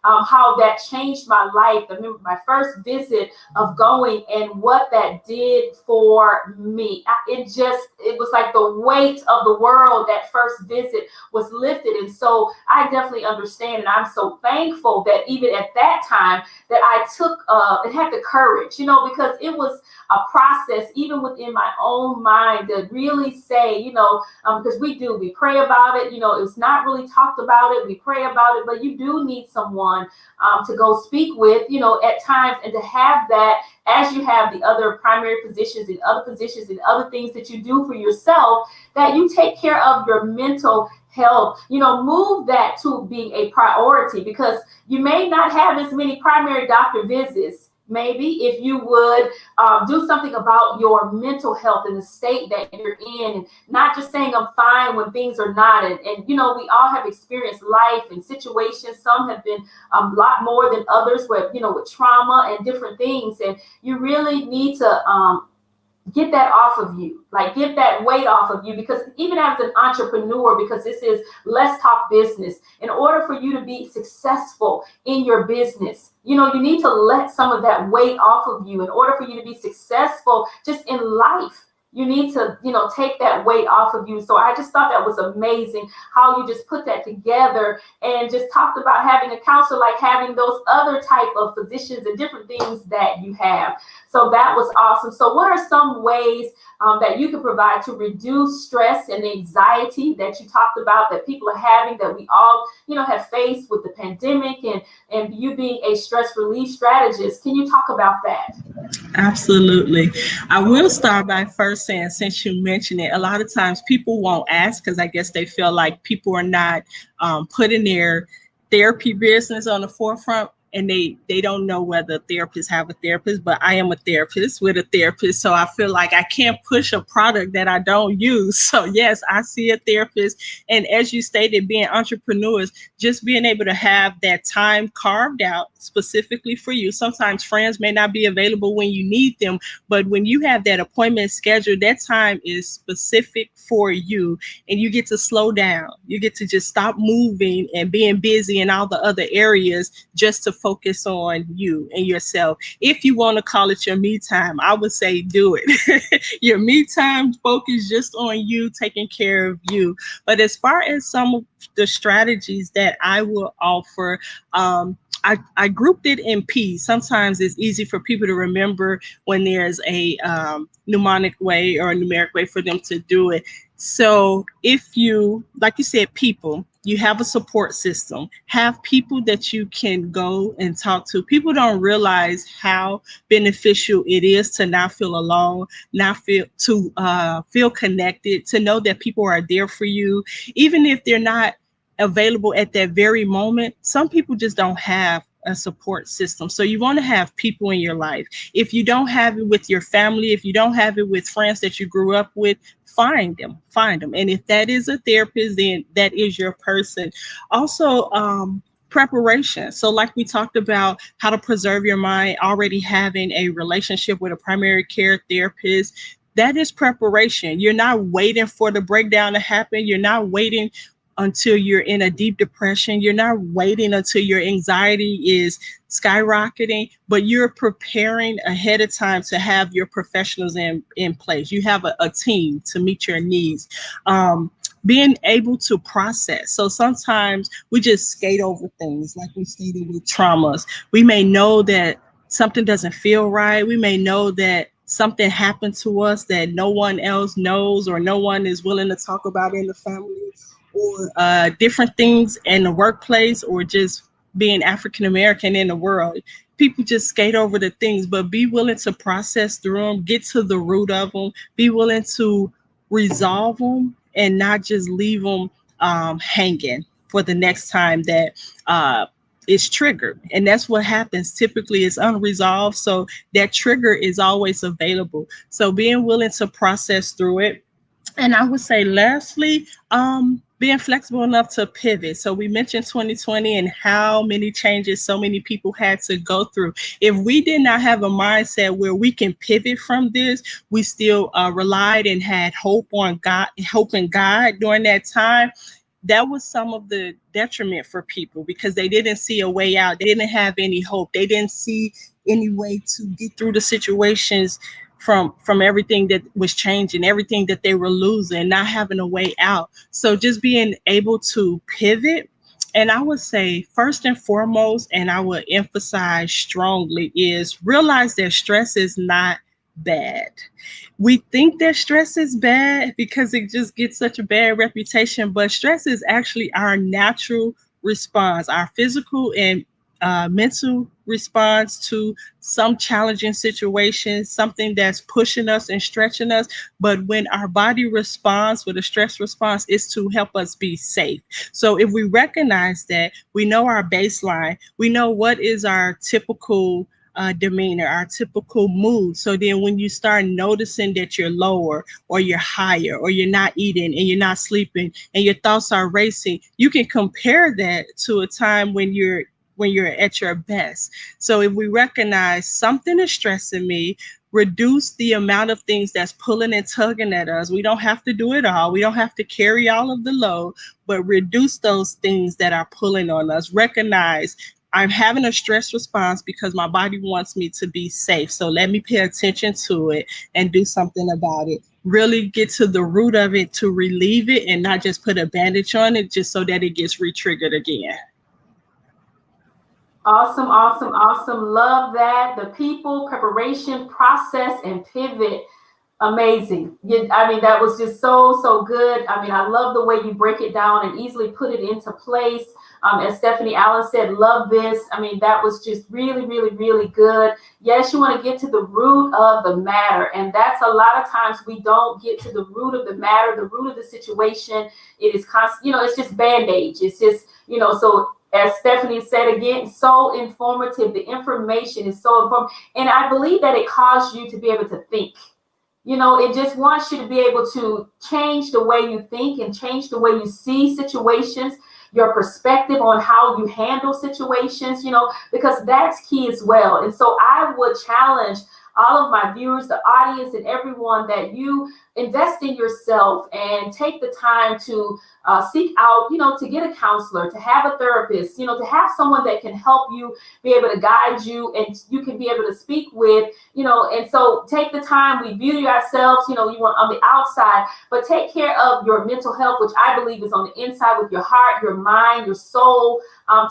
how that changed my life. I remember my first visit of going and what that did for me. It was like the weight of the world. That first visit was lifted. And so I definitely understand. And I'm so thankful that even at that time that I took and had the courage, because it was a process, even within my own mind, to really say, because we pray about it. It's not really talked about it. We pray about it, but you do need someone to go speak with, at times, and to have that as you have the other primary positions and other positions and other things that you do for yourself, that you take care of your mental health, move that to being a priority, because you may not have as many primary doctor visits. Maybe if you would do something about your mental health and the state that you're in, and not just saying I'm fine when things are not. And we all have experienced life and situations. Some have been a lot more than others with trauma and different things. And you really need to get that off of you, get that weight off of you, because even as an entrepreneur, because this is Let's Talk Business, in order for you to be successful in your business, you need to let some of that weight off of you in order for you to be successful just in life. you need to, take that weight off of you. So I just thought that was amazing how you just put that together and just talked about having a counselor, like having those other type of physicians and different things that you have. So that was awesome. So what are some ways that you can provide to reduce stress and anxiety that you talked about that people are having, that we all, have faced with the pandemic, and you being a stress relief strategist? Can you talk about that?
Absolutely. I will start by first saying, since you mentioned it, a lot of times people won't ask because I guess they feel like people are not putting their therapy business on the forefront, and they don't know whether therapists have a therapist, but I am a therapist with a therapist. So I feel like I can't push a product that I don't use. So yes, I see a therapist. And as you stated, being entrepreneurs, just being able to have that time carved out specifically for you. Sometimes friends may not be available when you need them, but when you have that appointment scheduled, that time is specific for you, and you get to slow down. You get to just stop moving and being busy in all the other areas just to focus on you and yourself. If you want to call it your me time, I would say do it. Your me time, focus just on you, taking care of you. But as far as some of the strategies that I will offer, I grouped it in P's. Sometimes it's easy for people to remember when there's a mnemonic way or a numeric way for them to do it. So if you, like you said, people, you have a support system, have people that you can go and talk to. People don't realize how beneficial it is to not feel alone, not feel connected, to know that people are there for you, even if they're not available at that very moment. Some people just don't have a support system. So you want to have people in your life. If you don't have it with your family, if you don't have it with friends that you grew up with, find them. And if that is a therapist, then that is your person. Also, preparation. So like we talked about how to preserve your mind, already having a relationship with a primary care therapist, that is preparation. You're not waiting for the breakdown to happen. You're not waiting until you're in a deep depression. You're not waiting until your anxiety is skyrocketing, but you're preparing ahead of time to have your professionals in place. You have a team to meet your needs. Being able to process. So sometimes we just skate over things, like we stated with traumas. We may know that something doesn't feel right. We may know that something happened to us that no one else knows or no one is willing to talk about in the family, or different things in the workplace, or just being African American in the world. People just skate over the things, but be willing to process through them, get to the root of them, be willing to resolve them, and not just leave them hanging for the next time that is triggered. And that's what happens. Typically it's unresolved. So that trigger is always available. So being willing to process through it. And I would say lastly, being flexible enough to pivot. So we mentioned 2020 and how many changes so many people had to go through. If we did not have a mindset where we can pivot from this, we still relied and had hope in God during that time. That was some of the detriment for people, because they didn't see a way out. They didn't have any hope. They didn't see any way to get through the situations from everything that was changing, everything that they were losing, not having a way out. So just being able to pivot. And I would say first and foremost, and I would emphasize strongly, is realize that stress is not bad. We think that stress is bad because it just gets such a bad reputation, but stress is actually our natural response, our physical and mental response to some challenging situations, something that's pushing us and stretching us. But when our body responds with a stress response, is to help us be safe. So if we recognize that, we know our baseline, we know what is our typical demeanor, our typical mood. So then when you start noticing that you're lower or you're higher, or you're not eating and you're not sleeping and your thoughts are racing, you can compare that to a time when you're at your best. So if we recognize something is stressing me, reduce the amount of things that's pulling and tugging at us. We don't have to do it all. We don't have to carry all of the load, but reduce those things that are pulling on us. Recognize I'm having a stress response because my body wants me to be safe. So let me pay attention to it and do something about it. Really get to the root of it to relieve it and not just put a bandage on it just so that it gets re-triggered again.
Awesome, awesome, awesome. Love that. The people, preparation, process, and pivot. Amazing. I mean, that was just so good. I mean, I love the way you break it down and easily put it into place. As Stephanie Allen said, love this. I mean, that was just really good. Yes, you want to get to the root of the matter. And that's a lot of times we don't get to the root of the matter, the root of the situation. It is constant, it's just bandage. It's just, so as Stephanie said again, so informative. The information is so informative. And I believe that it caused you to be able to think. It just wants you to be able to change the way you think and change the way you see situations, your perspective on how you handle situations, because that's key as well. And so I would challenge all of my viewers, the audience, and everyone that you invest in yourself and take the time to seek out, to get a counselor, to have a therapist, to have someone that can help you be able to guide you and you can be able to speak with, and so take the time. We beauty ourselves, you want on the outside, but take care of your mental health, which I believe is on the inside with your heart, your mind, your soul.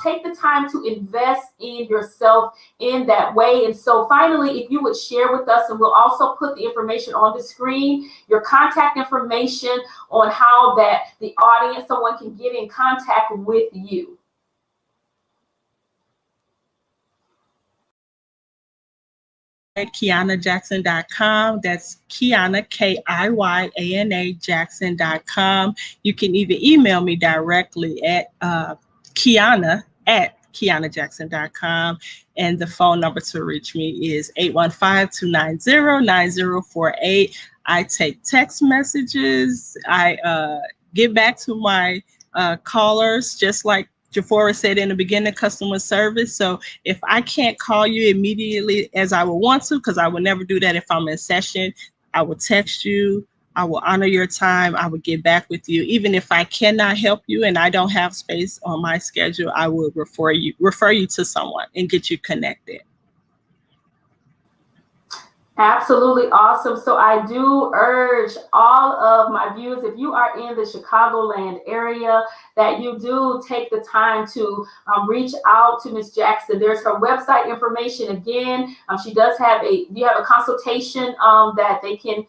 Take the time to invest in yourself in that way. And so finally, if you would share with us, and we'll also put the information on the screen, your contact information on how that the audience, someone can get in contact with you.
At KiyanaJackson.com. That's Kiyana, Kiyana Jackson.com. You can either email me directly at Kiyana at KiyanaJackson.com. And the phone number to reach me is 815-290-9048. I take text messages. I get back to my callers, just like Jafora said in the beginning, customer service. So if I can't call you immediately as I would want to, because I would never do that if I'm in session, I will text you. I will honor your time. I will get back with you. Even if I cannot help you and I don't have space on my schedule, I will refer you to someone and get you connected.
Absolutely awesome. So I do urge all of my viewers, if you are in the Chicagoland area, that you do take the time to reach out to Ms. Jackson. There's her website information again. She does have you have a consultation that they can,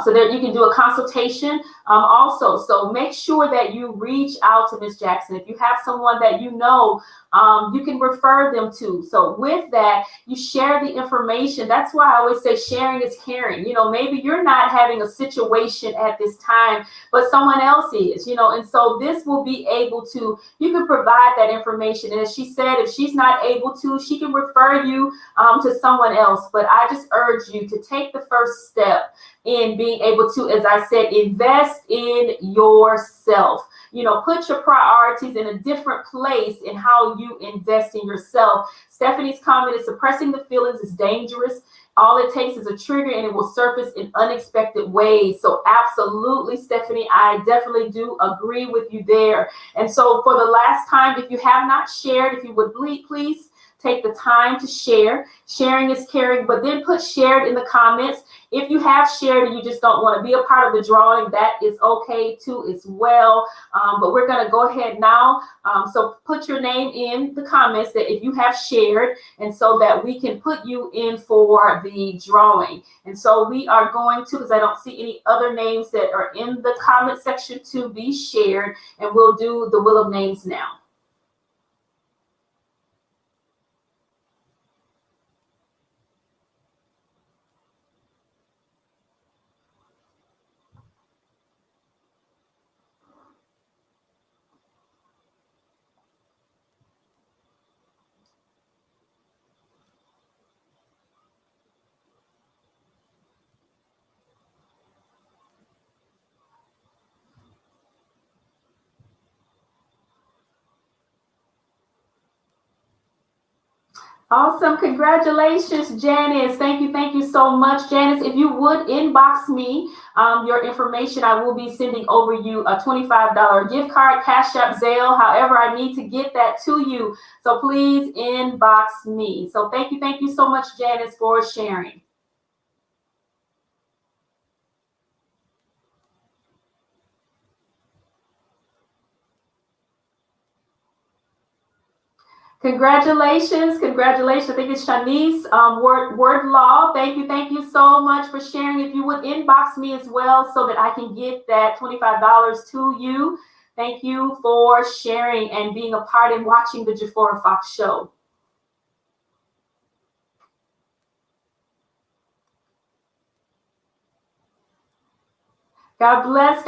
so that you can do a consultation also. So make sure that you reach out to Ms. Jackson. If you have someone that you can refer them to. So with that, you share the information. That's why I always say sharing is caring. Maybe you're not having a situation at this time, but someone else is, and so this will be able to, you can provide that information. And as she said, if she's not able to, she can refer you to someone else. But I just urge you to take the first step in being able to, as I said, invest in yourself. Put your priorities in a different place in how you invest in yourself. Stephanie's comment is suppressing the feelings is dangerous. All it takes is a trigger and it will surface in unexpected ways. So absolutely, Stephanie, I definitely do agree with you there. And so for the last time, if you have not shared, if you would please take the time to share. Sharing is caring, but then put shared in the comments. If you have shared and you just don't want to be a part of the drawing, that is okay too as well. But we're going to go ahead now. So put your name in the comments that if you have shared, and so that we can put you in for the drawing. And so we are going to, because I don't see any other names that are in the comment section to be shared, and we'll do the wheel of names now. Awesome. Congratulations, Janice. Thank you so much, Janice. If you would inbox me your information, I will be sending over you a $25 gift card, Cash App, Zelle, however I need to get that to you. So please inbox me. So thank you so much, Janice, for sharing. Congratulations. I think it's Shanice, Word Law. Thank you so much for sharing. If you would inbox me as well so that I can get that $25 to you. Thank you for sharing and being a part and watching the Jafora Fox Show. God bless.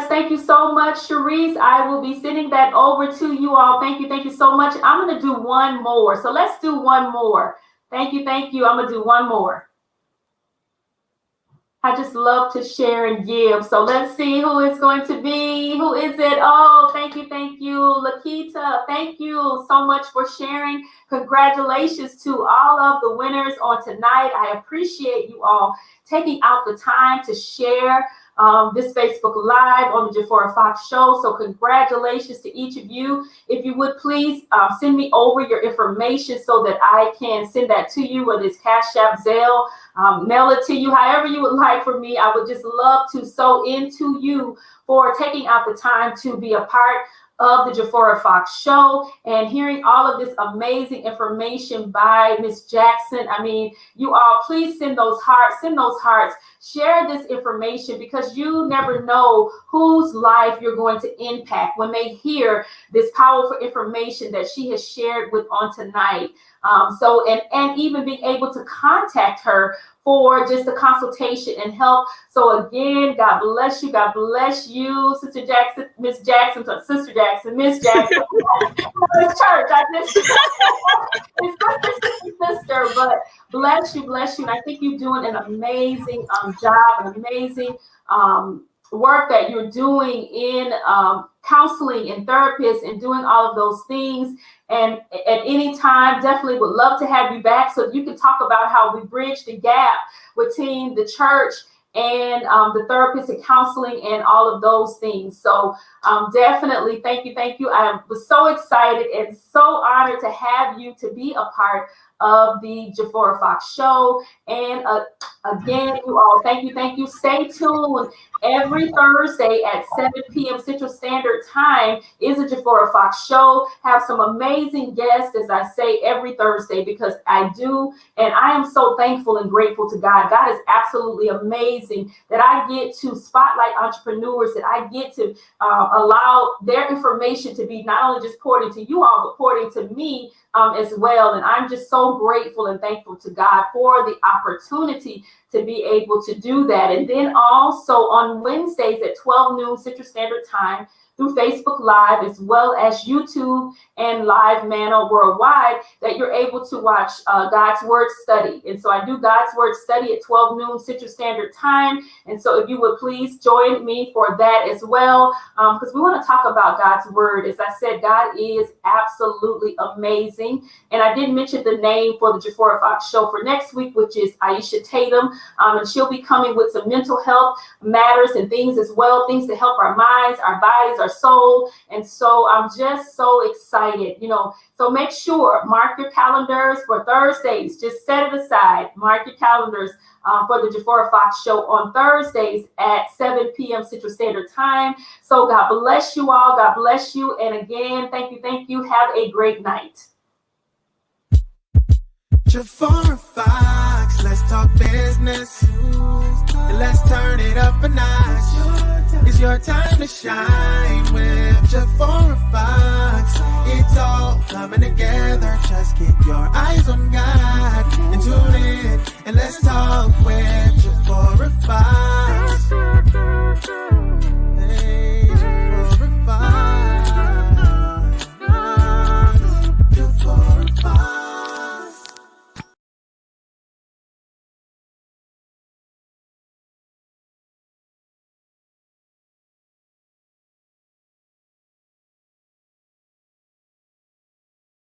Thank you so much, Sharice. I will be sending that over to you all. Thank you so much. I'm going to do one more. So let's do one more. Thank you. I'm going to do one more. I just love to share and give. So let's see who it's going to be. Who is it? Oh, thank you. Lakita, thank you so much for sharing. Congratulations to all of the winners on tonight. I appreciate you all taking out the time to share this Facebook Live on the Jafora Fox Show. So congratulations to each of you. If you would please send me over your information so that I can send that to you, whether it's Cash App, Zelle, mail it to you, however you would like for me. I would just love to sow into you for taking out the time to be a part of the Jafora Fox Show and hearing all of this amazing information by Miss Jackson. I mean, you all please send those hearts, share this information, because you never know whose life you're going to impact when they hear this powerful information that she has shared with on tonight. And even being able to contact her for just the consultation and help. So again, God bless you, Sister Jackson, Miss Jackson, Sister Jackson, Miss Jackson. It's church. It's sister, but bless you. And I think you're doing an amazing job, an amazing work that you're doing in counseling and therapists and doing all of those things. And at any time, definitely would love to have you back so you can talk about how we bridge the gap between the church and the therapist and counseling and all of those things. So definitely, thank you. I was so excited and so honored to have you to be a part of the Jafora Fox Show. And again, you all, thank you. Stay tuned. Every Thursday at 7 p.m. Central Standard Time is a Jafora Fox Show. Have some amazing guests, as I say, every Thursday, because I do. And I am so thankful and grateful to God. God is absolutely amazing that I get to spotlight entrepreneurs, that I get to allow their information to be not only just poured into you all, but poured into me as well. And I'm just so grateful and thankful to God for the opportunity to be able to do that. And then also on Wednesdays at 12 noon Central Standard Time through Facebook Live, as well as YouTube and Live Manna Worldwide, that you're able to watch God's Word Study. And so I do God's Word Study at 12 noon Central Standard Time. And so if you would please join me for that as well, because we want to talk about God's Word. As I said, God is absolutely amazing. And I did mention the name for the Jafora Fox Show for next week, which is Aisha Tatum. And she'll be coming with some mental health matters and things as well, things to help our minds, our bodies, our soul. And so I'm just so excited, so make sure, mark your calendars for Thursdays. Just set it aside. Mark your calendars for the Jafora Fox Show on Thursdays at 7 p.m. Central Standard Time. So God bless you all. God bless you. And again, thank you. Have a great night.
Jafora Fox, let's talk business. And let's turn it up a notch. It's your time to shine with Jafora Fox. It's all coming together. Just keep your eyes on God and tune in and let's talk with Jafora.